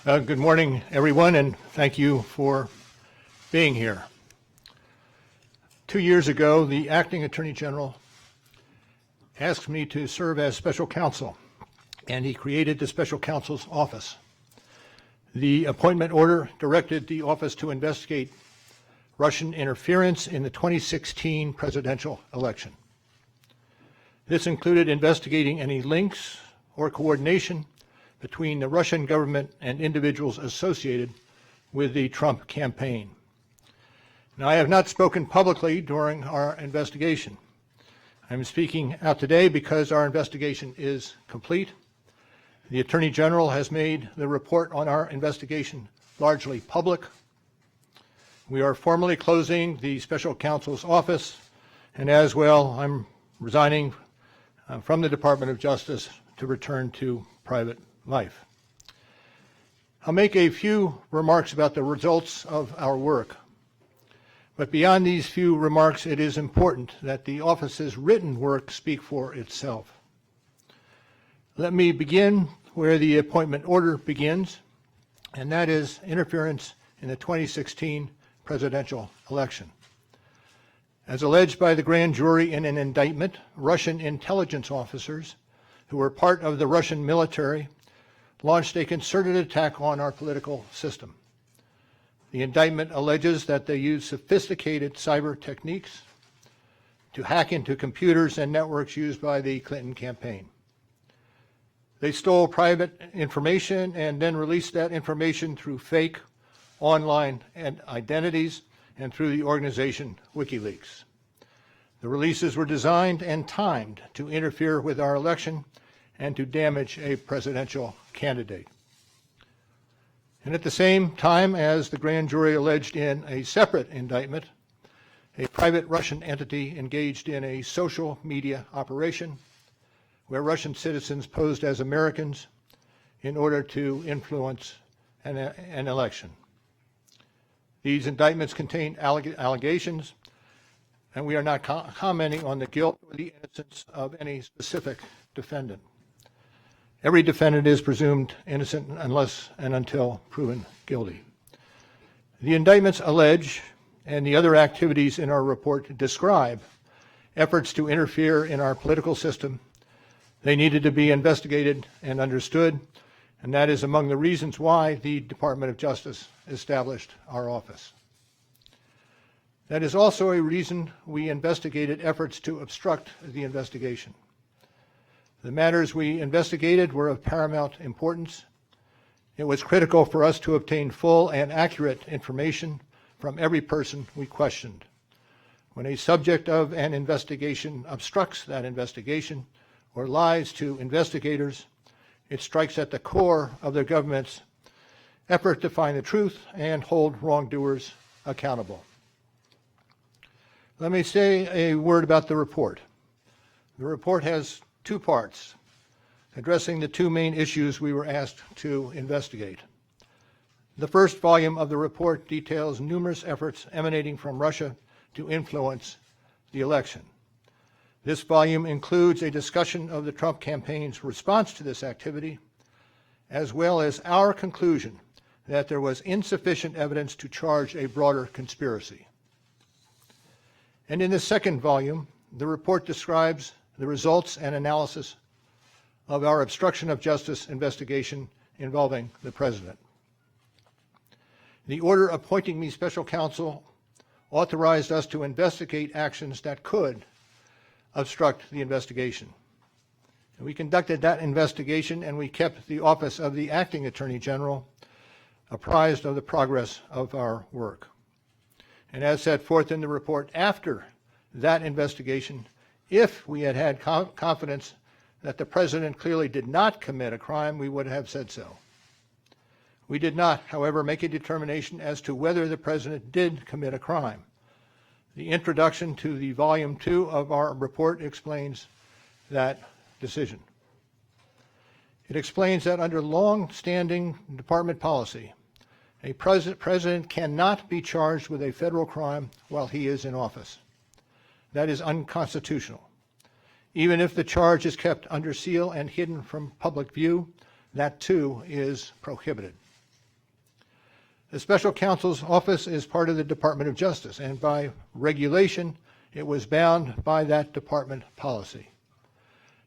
Good morning, everyone, and thank you for being here. 2 years ago, the acting Attorney General asked me to serve as special counsel, and he created the special counsel's office. The appointment order directed the office to investigate Russian interference in the 2016 presidential election. This included investigating any links or coordination between the Russian government and individuals associated with the Trump campaign. Now, I have not spoken publicly during our investigation. I'm speaking out today because our investigation is complete. The Attorney General has made the report on our investigation largely public. We are formally closing the special counsel's office, and as well, I'm resigning from the Department of Justice to return to private life. I'll make a few remarks about the results of our work. But beyond these few remarks, it is important that the office's written work speak for itself. Let me begin where the appointment order begins, and that is interference in the 2016 presidential election. As alleged by the grand jury in an indictment, Russian intelligence officers who were part of the Russian military launched a concerted attack on our political system. The indictment alleges that they used sophisticated cyber techniques to hack into computers and networks used by the Clinton campaign. They stole private information and then released that information through fake online identities and through the organization WikiLeaks. The releases were designed and timed to interfere with our election and to damage a presidential candidate. And at the same time, as the grand jury alleged in a separate indictment, a private Russian entity engaged in a social media operation where Russian citizens posed as Americans in order to influence an election. These indictments contain allegations, and we are not commenting on the guilt or the innocence of any specific defendant. Every defendant is presumed innocent unless and until proven guilty. The indictments allege, and the other activities in our report describe, efforts to interfere in our political system. They needed to be investigated and understood, and that is among the reasons why the Department of Justice established our office. That is also a reason we investigated efforts to obstruct the investigation. The matters we investigated were of paramount importance. It was critical for us to obtain full and accurate information from every person we questioned. When a subject of an investigation obstructs that investigation or lies to investigators, it strikes at the core of the government's effort to find the truth and hold wrongdoers accountable. Let me say a word about the report. The report has two parts, addressing the two main issues we were asked to investigate. The first volume of the report details numerous efforts emanating from Russia to influence the election. This volume includes a discussion of the Trump campaign's response to this activity, as well as our conclusion that there was insufficient evidence to charge a broader conspiracy. And in the second volume, the report describes the results and analysis of our obstruction of justice investigation involving the president. The order appointing me special counsel authorized us to investigate actions that could obstruct the investigation. And we conducted that investigation, and we kept the office of the acting Attorney General apprised of the progress of our work. And as set forth in the report, after that investigation, if we had had confidence that the president clearly did not commit a crime, we would have said so. We did not, however, make a determination as to whether the president did commit a crime. The introduction to the Volume 2 of our report explains that decision. It explains that under long-standing department policy, a president cannot be charged with a federal crime while he is in office. That is unconstitutional. Even if the charge is kept under seal and hidden from public view, that too is prohibited. The special counsel's office is part of the Department of Justice, and by regulation, it was bound by that department policy.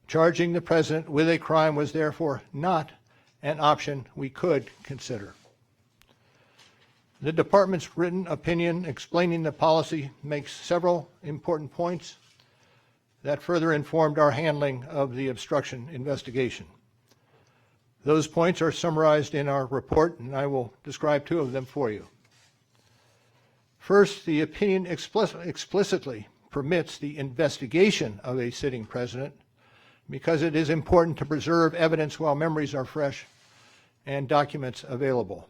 Charging the president with a crime was therefore not an option we could consider. The department's written opinion explaining the policy makes several important points that further informed our handling of the obstruction investigation. Those points are summarized in our report, and I will describe two of them for you. First, the opinion explicitly permits the investigation of a sitting president because it is important to preserve evidence while memories are fresh and documents available.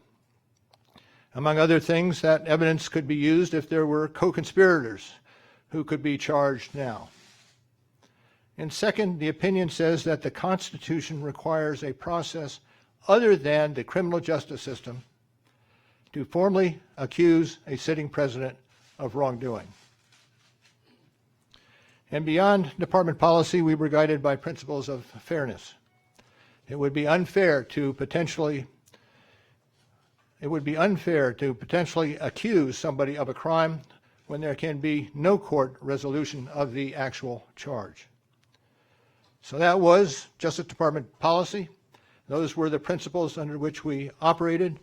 Among other things, that evidence could be used if there were co-conspirators who could be charged now. And second, the opinion says that the Constitution requires a process other than the criminal justice system to formally accuse a sitting president of wrongdoing. And beyond department policy, we were guided by principles of fairness. It would be unfair to potentially accuse somebody of a crime when there can be no court resolution of the actual charge. So that was Justice Department policy. Those were the principles under which we operated,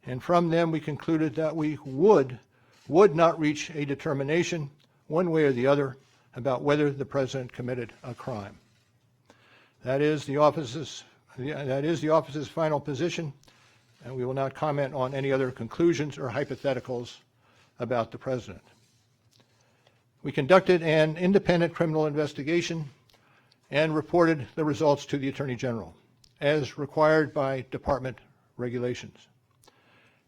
and from them we concluded that we would not reach a determination one way or the other about whether the president committed a crime. That is the office's final position, and we will not comment on any other conclusions or hypotheticals about the president. We conducted an independent criminal investigation and reported the results to the Attorney General, as required by department regulations.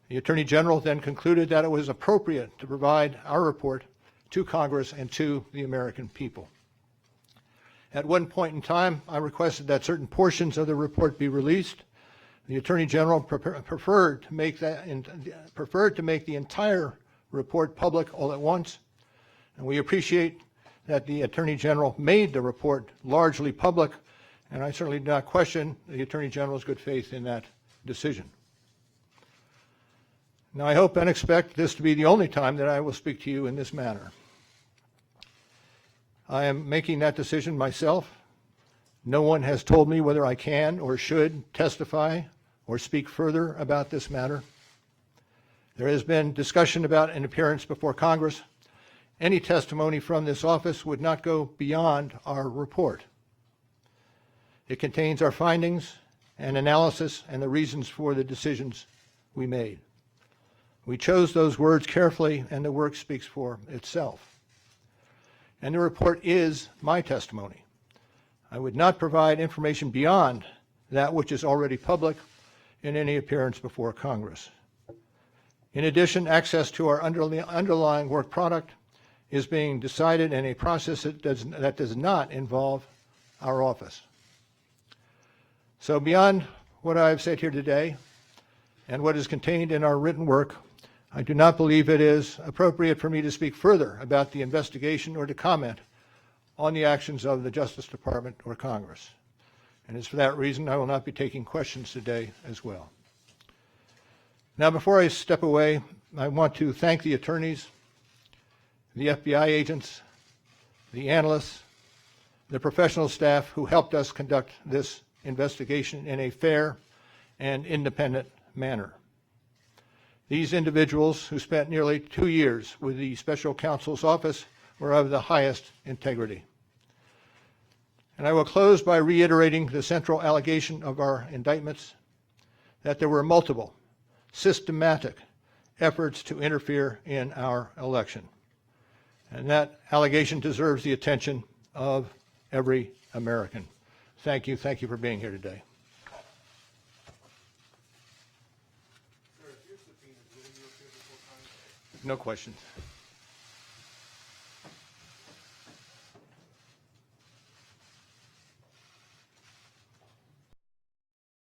The Attorney General then concluded that it was appropriate to provide our report to Congress and to the American people. At one point in time, I requested that certain portions of the report be released. The Attorney General preferred to make the entire report public all at once, and we appreciate that the Attorney General made the report largely public, and I certainly do not question the Attorney General's good faith in that decision. Now, I hope and expect this to be the only time that I will speak to you in this manner. I am making that decision myself. No one has told me whether I can or should testify or speak further about this matter. There has been discussion about an appearance before Congress. Any testimony from this office would not go beyond our report. It contains our findings and analysis and the reasons for the decisions we made. We chose those words carefully, and the work speaks for itself. And the report is my testimony. I would not provide information beyond that which is already public in any appearance before Congress. In addition, access to our underlying work product is being decided in a process that does not involve our office. So beyond what I've said here today and what is contained in our written work, I do not believe it is appropriate for me to speak further about the investigation or to comment on the actions of the Justice Department or Congress. And it's for that reason I will not be taking questions today as well. Now, before I step away, I want to thank the attorneys, the FBI agents, the analysts, the professional staff who helped us conduct this investigation in a fair and independent manner. These individuals, who spent nearly 2 years with the special counsel's office, were of the highest integrity. And I will close by reiterating the central allegation of our indictments, that there were multiple, systematic efforts to interfere in our election. And that allegation deserves the attention of every American. Thank you. Thank you for being here today. No questions.